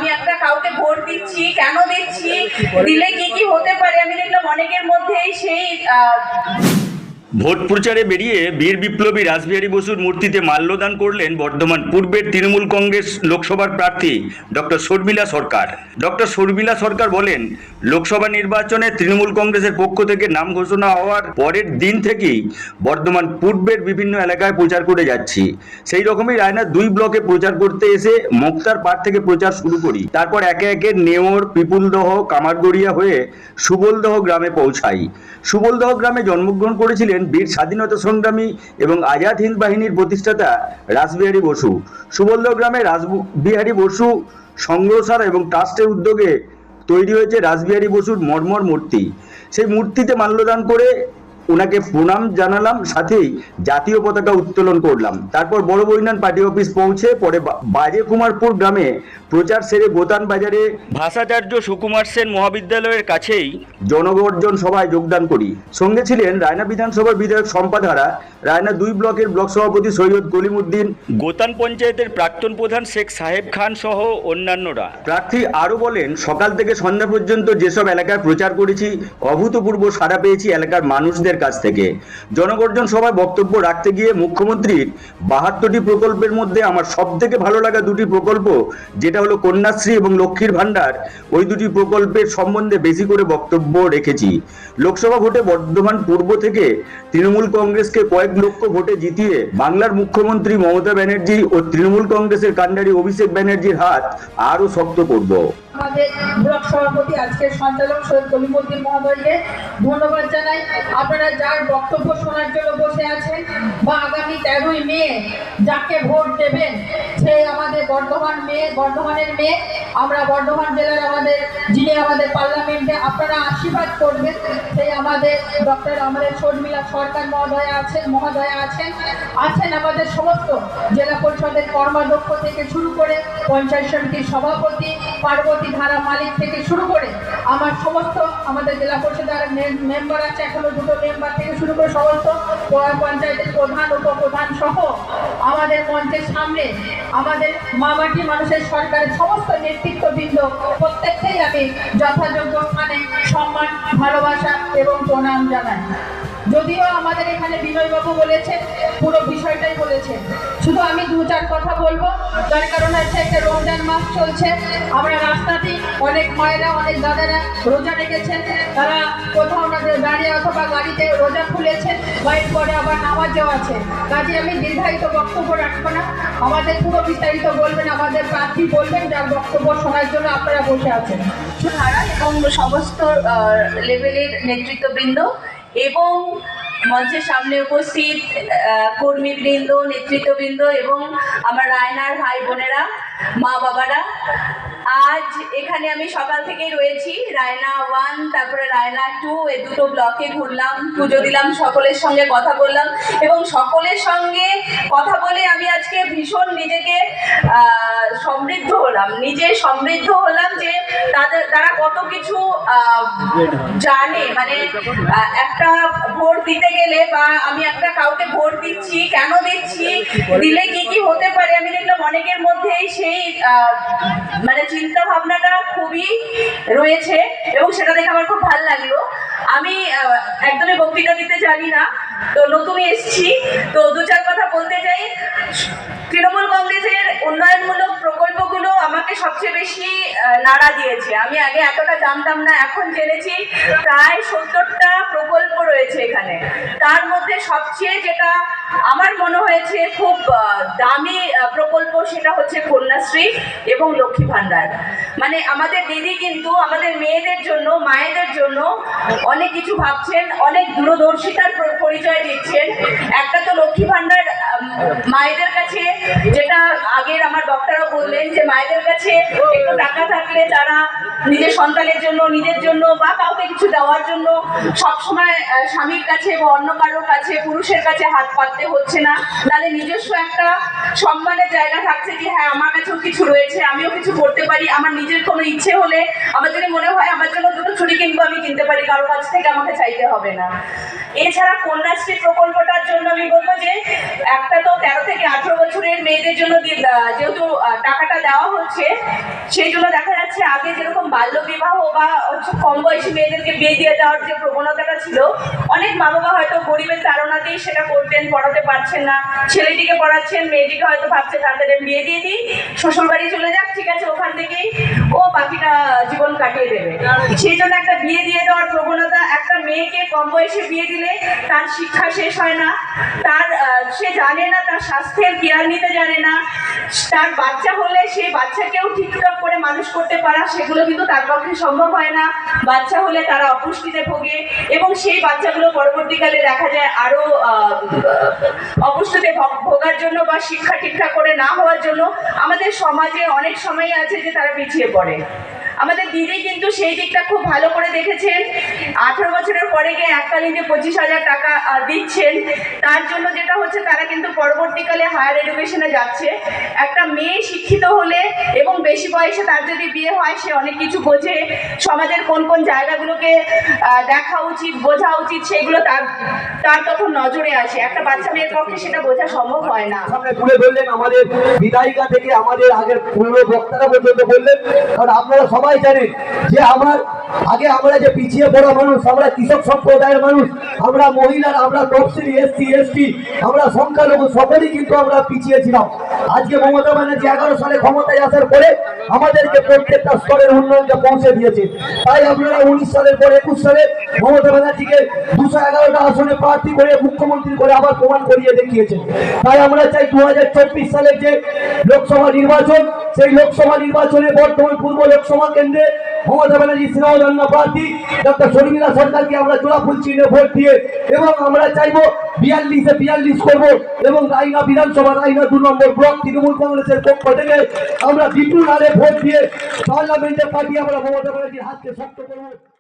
আমি একটা কাউকে ভোট দিচ্ছি, কেন দিচ্ছি, দিলে কি কি হতে পারে, আমি দেখলাম অনেকের মধ্যেই সেই ভোট প্রচারে বেরিয়ে বীর বিপ্লবী রাসবিহারী বসুর মূর্তিতে মাল্যদান করলেন বর্ধমান পূর্বের তৃণমূল কংগ্রেস লোকসভার প্রার্থী ডক্টর শর্মিলা সরকার। ডক্টর শর্মিলা সরকার বলেন, লোকসভা নির্বাচনে তৃণমূল কংগ্রেসের পক্ষ থেকে নাম ঘোষণা হওয়ার পরের দিন থেকেই বর্ধমান পূর্বের বিভিন্ন এলাকায় প্রচার করে যাচ্ছি। সেই রকমই রায়নার 2 ব্লকে প্রচার করতে এসে মুক্তার পাড় থেকে প্রচার শুরু করি। তারপর একে একে নেওর, পিপুলদহ, কামারগড়িয়া হয়ে সুবলদহ গ্রামে পৌঁছাই। সুবলদহ গ্রামে জন্মগ্রহণ করেছিলেন বীর স্বাধীনতা সংগ্রামী এবং আজাদ হিন্দ বাহিনীর প্রতিষ্ঠাতা রাসবিহারী বসু। সুবলদহ গ্রামে রাসবিহারী বসু সংগ্রহশালা এবং ট্রাস্টের উদ্যোগে তৈরি হয়েছে রাসবিহারী বসুর মর্মর মূর্তি। সেই মূর্তিতে মাল্যদান করে ওনাকে প্রণাম জানালাম, সাথেই জাতীয় পতাকা উত্তোলন করলাম। তারপর বড় বৈনান পার্টি অফিস পৌঁছে পরে বাজে কুমারপুর গ্রামে প্রচার সেরে গোতান বাজারে ভাষাচার্য সুকুমার সেন মহাবিদ্যালয়ের কাছেই জনগর্জন সভায় যোগদান করি। সঙ্গে ছিলেন রায়না বিধানসভার বিধায়ক সম্পাধারা, রায়না 2 ব্লকের ব্লক সভাপতি সৈয়দ কলিমউদ্দিন, গোতান পঞ্চায়েতের প্রাক্তন প্রধান শেখ সাহেব খান সহ অন্যান্যরা। প্রার্থী আরও বলেন, সকাল থেকে সন্ধ্যা পর্যন্ত যেসব এলাকায় প্রচার করেছি অভূতপূর্ব সাড়া পেয়েছি এলাকার মানুষদের কাছ থেকে। জনগর্জন সভায় বক্তব্য রাখতে গিয়ে মুখ্যমন্ত্রীর 72টি প্রকল্পের মধ্যে আমার সবথেকে ভালো লাগা 2টি প্রকল্প, যেটা হলো কন্যাশ্রী এবং লক্ষ্মীর ভাণ্ডার, ওই 2টি প্রকল্পের সম্বন্ধে বেশি করে বক্তব্য রেখেছি। লোকসভা ভোটে বর্ধমান পূর্ব থেকে তৃণমূল কংগ্রেসকে কয়েক লক্ষ ভোটে জিতিয়ে বাংলার মুখ্যমন্ত্রী মমতা ব্যানার্জি ও তৃণমূল কংগ্রেসের কাণ্ডারি অভিষেক ব্যানার্জির হাত আরও শক্ত করব। আমাদের ব্লক সভাপতি আজকের সঞ্চালক সৈয়দ কলিমউদ্দিন মহোদয়কে ধন্যবাদ জানাই। আপনারা যার বক্তব্য শোনার জন্য বসে আছেন বা আগামী 13ই মে যাকে ভোট দেবেন সে আমাদের বর্ধমানের মেয়ে। আমরা বর্ধমান জেলার যিনি আমাদের পার্লামেন্টে আপনারা আশীর্বাদ করবেন সেই আমাদের আমাদের শর্মিলা সরকার মহোদয়া আছেন আমাদের সমস্ত জেলা পরিষদের কর্মাধ্যক্ষ থেকে শুরু করে পঞ্চায়েত সমিতির সভাপতি, পার্বতী ধারা মালিক থেকে শুরু করে আমাদের জেলা পরিষদের মেম্বার আছে, এখনো 2টো মেম্বার থেকে শুরু করে সমস্ত পঞ্চায়েতের প্রধান, উপপ্রধান সহ আমাদের মঞ্চের সামনে আমাদের মামাটি মানুষের সরকারের সমস্ত নেতৃত্ববৃন্দ প্রত্যেককেই আমি যথাযোগ্য স্থানে সম্মান, ভালোবাসা এবং প্রণাম জানাই। যদিও আমাদের এখানে বিনয়বাবু বলেছেন, পুরো বিষয়টাই বলেছেন, শুধু আমি 2-4 কথা বলবো। তার কারণ হচ্ছে একটা রমজান মাস চলছে, আমরা রাস্তাতে অনেক মায়েরা, অনেক দাদারা রোজা রেখেছেন, তারা কোথাও না দাঁড়িয়ে অথবা গাড়িতে রোজা খুলেছেন, বাইর পরে আবার নামাজও আছে। কাজে আমি দীর্ঘায়িত বক্তব্য রাখবো না, আমাদের পুরো বিস্তারিত বলবেন আমাদের প্রার্থী বলবেন, যার বক্তব্য শোনার জন্য আপনারা বসে আছেন। এবং সমস্ত লেভেলের নেতৃত্ববৃন্দ এবং মঞ্চের সামনে উপস্থিত কর্মীবৃন্দ, নেতৃত্ববৃন্দ এবং আমার রায়নার ভাই বোনেরা, মা বাবারা, আজ এখানে আমি সকাল থেকেই রয়েছি। রায়না 1 তারপরে রায়না 2 এই 2টো ব্লকে ঘুরলাম, পুজো দিলাম, সকলের সঙ্গে কথা বললাম এবং সকলের সঙ্গে কথা বলে আমি আজকে ভীষণ নিজেকে সমৃদ্ধ হলাম যে তারা কত কিছু জানে। মানে একটা ভোট দিতে গেলে বা আমি একটা কাউকে ভোট দিচ্ছি, কেন দিচ্ছি, দিলে কি কি হতে পারে, আমি দেখলাম অনেকের মধ্যেই সেই মানে চিন্তা ভাবনাটা খুবই রয়েছে এবং সেটা দেখে আমার খুব ভালো লাগলো। আমি একদমই বক্তৃতা দিতে জানি না, তো নতুনই এসেছি, তো 2-4 কথা বলতে চাই। তৃণমূল কংগ্রেসের উন্নয়নমূলক প্রকল্পগুলো আমাকে সবচেয়ে বেশি নাড়া দিয়েছে। আমি আগে এতটা জানতাম না, এখন জেনেছি প্রায় 70টা প্রকল্প রয়েছে এখানে। তার মধ্যে সবচেয়ে যেটা আমার মনে হয়েছে খুব দামি প্রকল্প সেটা হচ্ছে কন্যাশ্রী এবং লক্ষ্মী ভাণ্ডার। মানে আমাদের দিদি কিন্তু আমাদের মেয়েদের জন্য, মায়েদের জন্য অনেক কিছু ভাবছেন, অনেক দূরদর্শিতার পরিচয় দিচ্ছেন। একটা তো লক্ষ্মী ভাণ্ডার মায়েদের কাছে, যেটা আগের আমার বক্তারা বললেন যে মায়েদের কাছে একটু টাকা থাকলে তারা নিজের সন্তানের জন্য, নিজের জন্য বা কাউকে কিছু দেওয়ার জন্য সবসময় স্বামীর কাছে বা অন্য কারোর কাছে, পুরুষের কাছে হাত পাততে হচ্ছে না। তাহলে নিজস্ব একটা সম্মানের জায়গা থাকছে যে হ্যাঁ আমার কাছেও কিছু রয়েছে, আমিও কিছু করতে পারি। আমার নিজের কোনো ইচ্ছে হলে, আমার যদি মনে হয় আমার জন্য 2টো ছুরি কিনবো, আমি কিনতে পারি, কারোর কাছ থেকে আমাকে চাইতে হবে না। এছাড়া কন্যাশ্রী প্রকল্পটার জন্য আমি বলবো যে একটা তো 13 থেকে 18 বছরের মেয়েদের জন্য যেহেতু টাকাটা দেওয়া হচ্ছে, সেই জন্য দেখা যাচ্ছে আগে যেরকম বাল্য বিবাহ বা কম বয়সী মেয়েদেরকে বিয়ে দিয়ে দেওয়ার যে প্রবণতাটা ছিল, অনেক মা বাবা হয়তো গরিবের তাড়নাতেই সেটা করতেন, পড়াতে পারছেন না, ছেলেটিকে পড়াচ্ছেন, মেয়েটিকে হয়তো ভাবছে তাড়াতাড়ি বিয়ে দিয়ে দিই, শ্বশুর বাড়ি চলে যাক, ঠিক আছে, ওখান থেকেই ও বাকিটা জীবন কাটিয়ে দেবে। সেই জন্য একটা বিয়ে দিয়ে দেওয়ার প্রবণতা, একটা মেয়েকে কম বয়সে বিয়ে দিলে তার শিক্ষা শেষ হয় না, তার সে জানে না তার স্বাস্থ্যের কেয়ার নিতে জানে না, তার বাচ্চা হলে সেই বাচ্চাকেও ঠিকঠাক করে মানুষ করতে পারা, সেগুলো কিন্তু তার পক্ষে সম্ভব হয় না। বাচ্চা হলে তারা অপুষ্টিতে ভোগে এবং সেই বাচ্চাগুলো পরবর্তীকালে দেখা যায় আরো অপুষ্টিতে ভোগার জন্য বা শিক্ষা ঠিকঠাক করে না হওয়ার জন্য আমাদের সমাজে অনেক সময় আছে যে তারা পিছিয়ে পড়ে। আমাদের দিদি কিন্তু সেই দিকটা খুব ভালো করে দেখেছেন। 18 বছরের পরে গিয়ে এককালীন যে 25,000 টাকা দিচ্ছেন, তার জন্য যেটা হচ্ছে তারা কিন্তু পরবর্তীকালে হায়ার এডুকেশনে যাচ্ছে। একটা মেয়ে শিক্ষিত হলে এবং বেশি বয়সে তার যদি বিয়ে হয়, সে অনেক কিছু বোঝে, সমাজের কোন কোন জায়গাগুলোকে দেখা উচিত, বোঝা উচিত, সেগুলো তার তখন নজরে আসে। একটা বাচ্চা মেয়ের পক্ষে সেটা বোঝা সম্ভব হয় না। সামনে তুলে ধরলেন আমাদের বিধায়িকা থেকে আমাদের আগের পূর্ব বক্তারা পর্যন্ত বললেন। কারণ আপনারা সবাই জানেন যে আমরা যে পিছিয়ে পড়া মানুষ, আমরা কৃষক সম্প্রদায়ের মানুষ, আমরা মহিলারা, আমরা তফসিলি, এসসি এসটি, আমরা সংখ্যালঘু, সকলেই কিন্তু আমরা পিছিয়ে ছিলাম। আজকে মমতা ব্যানার্জি 11 সালে ক্ষমতায় আসার পরে আমাদেরকে প্রত্যেকটা স্তরের উন্নয়নটা পৌঁছে দিয়েছে। তাই আপনারা 19 সালের পর 21 সালে মমতা ব্যানার্জিকে 211টা আসনে প্রার্থী করে মুখ্যমন্ত্রী করে আবার প্রমাণ করিয়ে দেখিয়েছেন। তাই আমরা চাই 2024 সালের যে লোকসভা নির্বাচন, সেই লোকসভা নির্বাচনে বর্তমান পূর্ব লোকসভা কেন্দ্রে মমতা ব্যানার্জি স্নেহধন্য প্রার্থী ডক্টর শর্মিলা সরকারকে আমরা জোড়াফুল চিহ্নে ভোট দিয়ে, এবং আমরা চাইবো 42-এ 42 করবো, এবং রায়না বিধানসভা, রায়না 2 নম্বর ব্লক তৃণমূল কংগ্রেসের পক্ষ থেকে আমরা বিপুল হারে ভোট দিয়ে পার্লামেন্টে পাঠিয়ে আমরা মমতা ব্যানার্জির হাতকে শক্ত করবো।